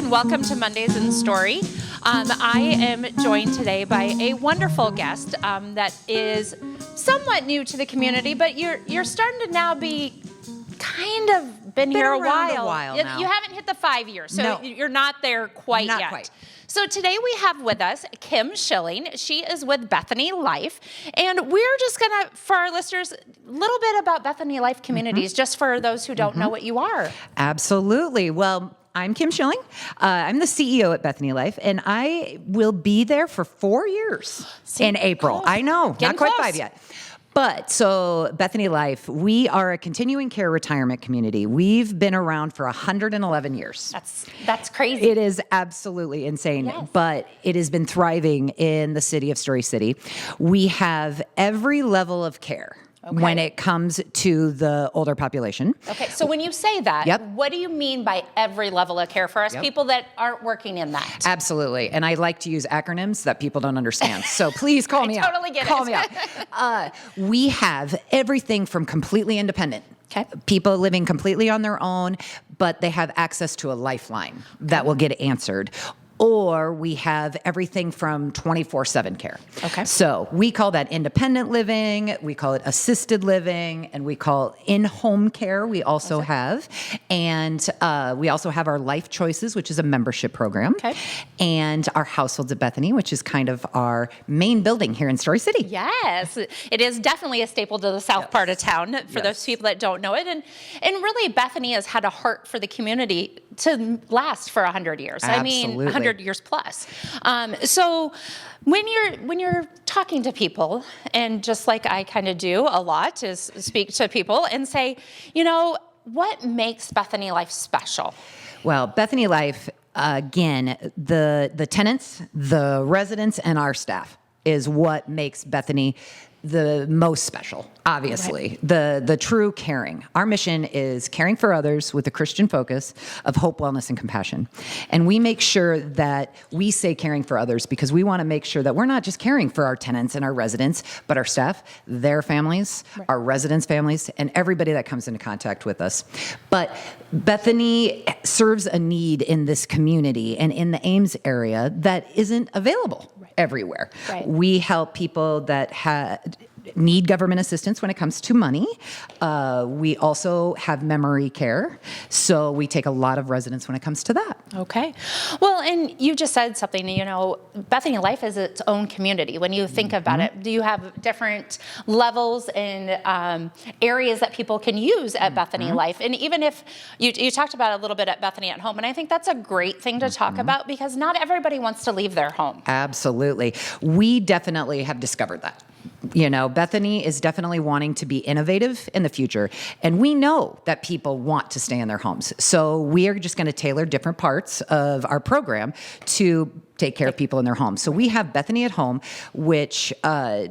and welcome to Mondays in Story. I am joined today by a wonderful guest that is somewhat new to the community, but you're starting to now be kind of been here a while. Now. You haven't hit the 5 years, so No. you're not there quite Not yet. quite. So today we have with us Kim Schilling. She is with Bethany Life. And we're just going to, for our listeners, a little bit about Bethany Life Communities, just for those who don't know what you are. Absolutely. Well, I'm Kim Schilling. I'm the CEO at Bethany Life, and I will be there for 4 years in April. Close. I know, Getting not quite close. 5 yet. But so Bethany Life, we are a continuing care retirement community. We've been around for 111 years. That's crazy. It is absolutely insane, Yes. but it has been thriving in the city of Story City. We have every level of care when it comes to the older population. Okay, so when you say that, Yep. what do you mean by every level of care for us people that aren't working in that? Absolutely. And I like to use acronyms that people don't understand. So please call me out. totally get Call it. me out. We have everything from completely independent. Okay. People living completely on their own, but they have access to a lifeline that will get answered. Or we have everything from 24/7 care. Okay. So we call that independent living, we call it assisted living, and we call in-home care we also have. And we also have our Life Choices, which is a membership program. Okay. And our Households of Bethany, which is kind of our main building here in Story City. Yes, it is definitely a staple to the south part of town for those people that don't know it. And really, Bethany has had a heart for the community to last for 100 years. I mean, Absolutely. 100 years plus. So when you're talking to people, and just like I kind of do a lot, is speak to people and say, you know, what makes Bethany Life special? Well, Bethany Life, again, the tenants, the residents, and our staff is what makes Bethany the most special, obviously. The true caring. Our mission is caring for others with a Christian focus of hope, wellness, and compassion. And we make sure that we say caring for others because we want to make sure that we're not just caring for our tenants and our residents, but our staff, their families, our residents' families, and everybody that comes into contact with us. But Bethany serves a need in this community and in the Ames area that isn't available everywhere. Right. We help people that need government assistance when it comes to money. We also have memory care, so we take a lot of residents when it comes to that. Okay. Well, and you just said something, you know, Bethany Life is its own community. When you think about it, do you have different levels and areas that people can use at Bethany Life? And even if you talked about it a little bit at Bethany at Home, and I think that's a great thing to talk about because not everybody wants to leave their home. Absolutely. We definitely have discovered that. You know, Bethany is definitely wanting to be innovative in the future. And we know that people want to stay in their homes. So we are just going to tailor different parts of our program to take care of people in their homes. So we have Bethany at Home, which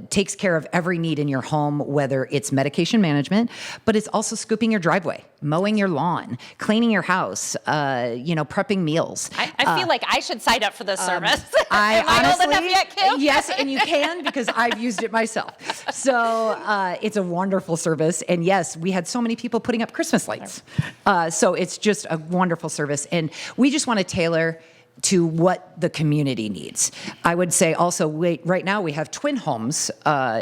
takes care of every need in your home, whether it's medication management, but it's also scooping your driveway, mowing your lawn, cleaning your house, prepping meals. I feel like I should sign up for this service. I Am I old enough honestly, yet, Kim? yes, and you can because I've used it myself. So it's a wonderful service. And yes, we had so many people putting up Christmas lights. So it's just a wonderful service. And we just want to tailor to what the community needs. I would say also, right now we have twin homes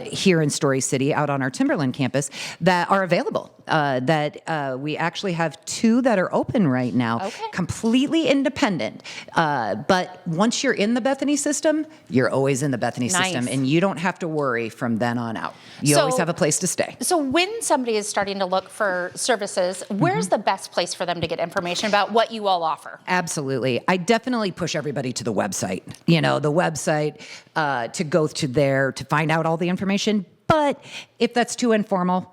here in Story City out on our Timberland campus that are available. We actually have 2 that are open right now, completely independent. But once you're in the Bethany system, you're always in the Bethany system, and you don't have to worry from then on out. You always have a place to stay. So when somebody is starting to look for services, where's the best place for them to get information about what you all offer? Absolutely. I definitely push everybody to the website. You know, the website, to go to there to find out all the information. But if that's too informal,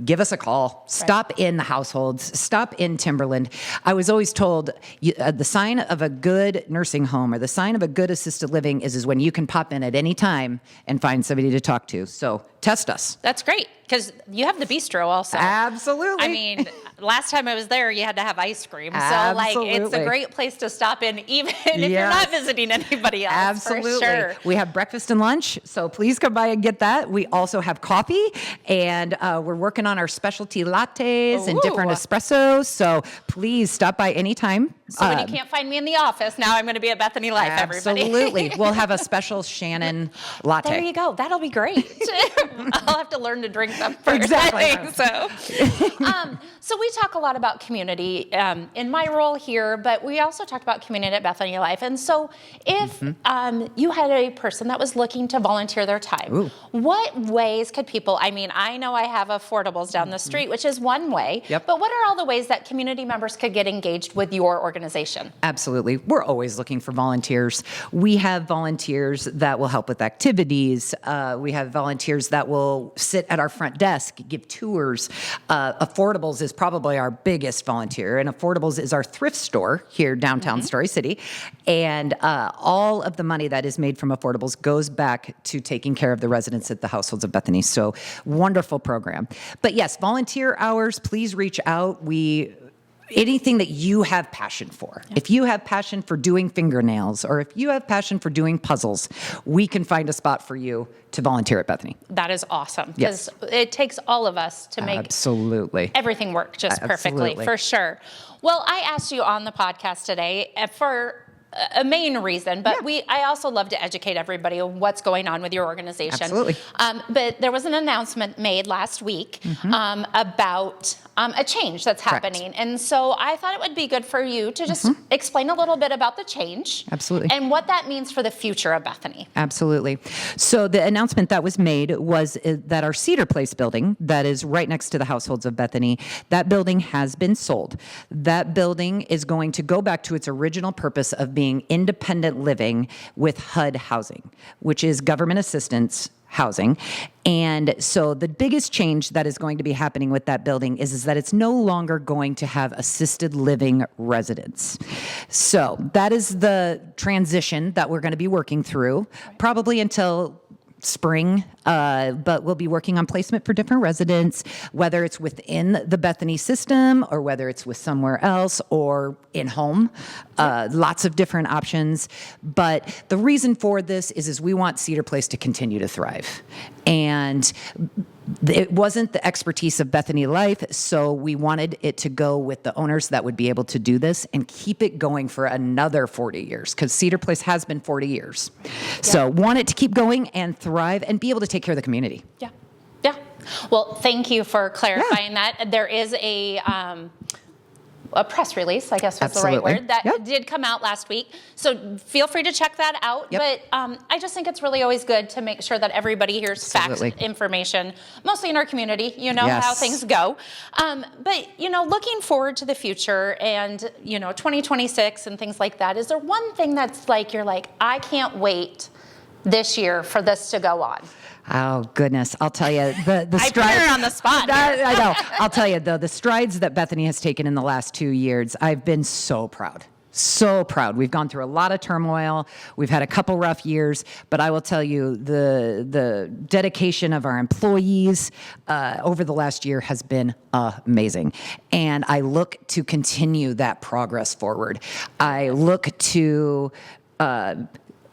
give us a call. Stop in the Households. Stop in Timberland. I was always told the sign of a good nursing home or the sign of a good assisted living is when you can pop in at any time and find somebody to talk to. So test us. That's great because you have the bistro also. Absolutely. I mean, last time I was there, you had to have ice cream. So like, it's a Absolutely. great place to stop in, even if you're Yes. not visiting anybody else. Absolutely. For sure. We have breakfast and lunch, so please come by and get that. We also have coffee, and we're working on our specialty lattes and different Ooh. espressos. So please stop by anytime. So when you can't find me in the office, now I'm going to be at Bethany Life, everybody. Absolutely. We'll have a special Shannon latte. There you go. That'll be great. I'll have to learn to drink them first. Exactly. I think so. So we talk a lot about community in my role here, but we also talk about community at Bethany Life. And so if you had a person that was looking to volunteer their time, what ways could people, I mean, I know I have affordables down the street, which is one way, Yep. but what are all the ways that community members could get engaged with your organization? Absolutely. We're always looking for volunteers. We have volunteers that will help with activities. We have volunteers that will sit at our front desk, give tours. Affordables is probably our biggest volunteer, and Affordables is our thrift store here downtown Story City. And all of the money that is made from Affordables goes back to taking care of the residents at the Households of Bethany. So wonderful program. But yes, volunteer hours, please reach out. Anything that you have passion for. If you have passion for doing fingernails, or if you have passion for doing puzzles, we can find a spot for you to volunteer at Bethany. That is awesome Yes. because it takes all of us to make Absolutely. everything work just perfectly, Absolutely. for sure. Well, I asked you on the podcast today for a main reason, but I also love to educate everybody on what's going on with your organization. Absolutely. But there was an announcement made last week about a change that's Correct. happening. And so I thought it would be good for you to just explain a little bit about the change. Absolutely. And what that means for the future of Bethany. Absolutely. So the announcement that was made was that our Cedar Place building, that is right next to the Households of Bethany, that building has been sold. That building is going to go back to its original purpose of being independent living with HUD housing, which is government assistance housing. And so the biggest change that is going to be happening with that building is that it's no longer going to have assisted living residents. So that is the transition that we're going to be working through, probably until spring, but we'll be working on placement for different residents, whether it's within the Bethany system or whether it's with somewhere else or in home. Lots of different options. But the reason for this is we want Cedar Place to continue to thrive. And it wasn't the expertise of Bethany Life, so we wanted it to go with the owners that would be able to do this and keep it going for another 40 years, because Cedar Place has been 40 years. So want it to keep going and thrive and be able to take care of the community. Yeah. Yeah. Well, thank you for clarifying that. There is a press release, I guess was the Absolutely. right word, that Yep. did come out last week. So feel free to check that out. Yep. But I just think it's really always good to make sure that everybody hears Absolutely. fact information, mostly in our community, you know, Yes. how things go. But, you know, looking forward to the future and, you know, 2026 and things like that, is there one thing that's like, you're like, I can't wait this year for this to go on? Oh, goodness. I'll tell you, the I put her on the spot here. I know. I'll tell you, though, the strides that Bethany has taken in the last 2 years, I've been so proud. So proud. We've gone through a lot of turmoil. We've had a couple rough years, but I will tell you the dedication of our employees over the last year has been amazing. And I look to continue that progress forward. I look to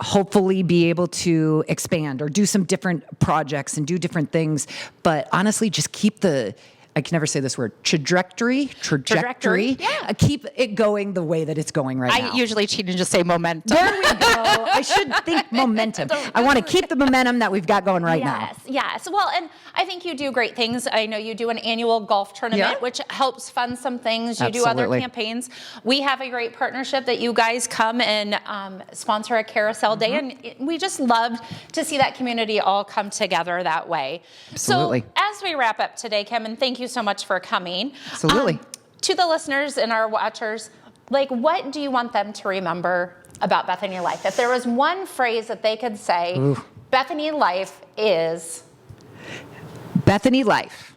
hopefully be able to expand or do some different projects and do different things. But honestly, just keep I can never say this word, trajectory. Yeah. Keep it going the way that it's going right now. I usually cheat and just say momentum. There we go. I should think momentum. I want to keep the momentum that we've got going right now. Yes. Well, and I think you do great things. I know you do an annual golf tournament, Yeah. which helps fund some things. You do other Absolutely. campaigns. We have a great partnership that you guys come and sponsor a carousel day, and we just love to see that community all come together that way. Absolutely. So as we wrap up today, Kim, and thank you so much for coming. Absolutely. To the listeners and our watchers, like, what do you want them to remember about Bethany Life? If there was one phrase that they could say, Bethany Life is... Bethany Life.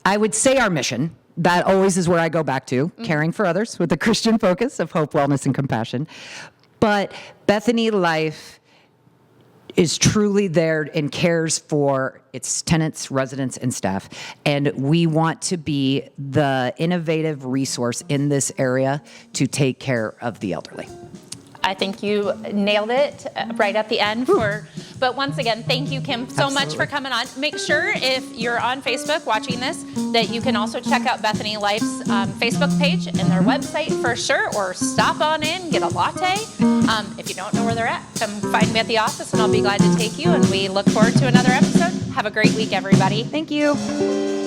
I would say our mission. That always is where I go back to, caring for others with a Christian focus of hope, wellness, and compassion. But Bethany Life is truly there and cares for its tenants, residents, and staff. And we want to be the innovative resource in this area to take care of the elderly. I think you nailed it right at the end. But once again, thank you, Kim, so much for coming on. Make sure if you're on Facebook watching this that you can also check out Bethany Life's Facebook page and their website for sure, or stop on in, get a latte. If you don't know where they're at, come find me at the office and I'll be glad to take you. And we look forward to another episode. Have a great week, everybody. Thank you.